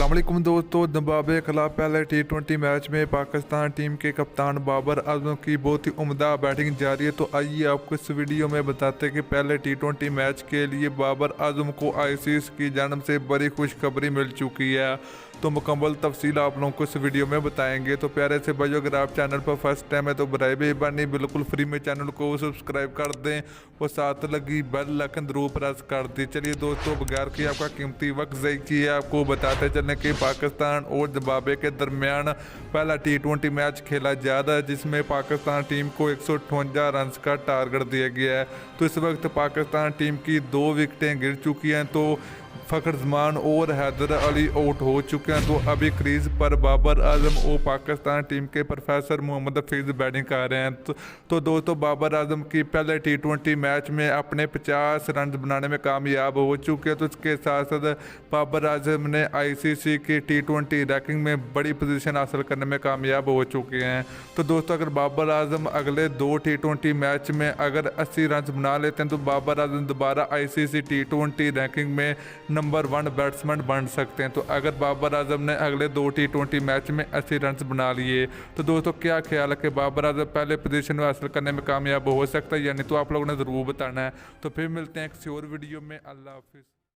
अस्सलाम वालेकुम दोस्तों। जिम्बाब्वे के खिलाफ पहले टी20 मैच में पाकिस्तान टीम के कप्तान बाबर आजम की बहुत ही उम्दा बैटिंग जारी है। तो आइए आपको इस वीडियो में बताते हैं कि पहले टी20 मैच के लिए बाबर आजम को आईसीसी की जानिब से बड़ी खुशखबरी मिल चुकी है। तो मुकम्मल तफसील आप लोगों को इस वीडियो में बताएंगे। तो प्यारे से भाइयों, अगर आप चैनल पर फर्स्ट टाइम है तो बराए मेहरबानी बिल्कुल फ्री में चैनल को सब्सक्राइब कर दें और साथ लगी बेल आइकन जरूर प्रेस कर दें। चलिए दोस्तों, बगैर की आपका कीमती वक्त ज़ाया किए आपको बताते चलें कि पाकिस्तान और जिम्बाब्वे के दरमियान पहला टी20 मैच खेला जा रहा है, जिसमें पाकिस्तान टीम को 158 रन का टारगेट दिया गया है। तो इस वक्त पाकिस्तान टीम की 2 विकेटें गिर चुकी हैं। तो फ़खर जमान और हैदर अली आउट हो चुके हैं। तो अभी क्रीज पर बाबर आजम और पाकिस्तान टीम के प्रोफेसर मोहम्मद हफीज़ बैटिंग कर रहे हैं। तो दोस्तों, बाबर आजम की पहले टी20 मैच में अपने 50 रन बनाने में कामयाब हो चुके हैं। तो इसके साथ साथ बाबर आजम ने आईसीसी की टी20 रैंकिंग में बड़ी पोजीशन हासिल करने में कामयाब हो चुके हैं। तो दोस्तों, अगर बाबर आजम अगले 2 टी20 मैच में अगर 80 रन बना लेते हैं तो बाबर आजम दोबारा आईसीसी टी20 रैंकिंग में नंबर 1 बैट्समैन बन सकते हैं। तो अगर बाबर आजम ने अगले 2 टी20 मैच में 80 रन बना लिए तो दोस्तों क्या ख्याल है कि बाबर आजम पहले पोजीशन में हासिल करने में कामयाब हो सकता है या नहीं? तो आप लोगों ने ज़रूर बताना है। तो फिर मिलते हैं किसी और वीडियो में। अल्लाह हाफिज़।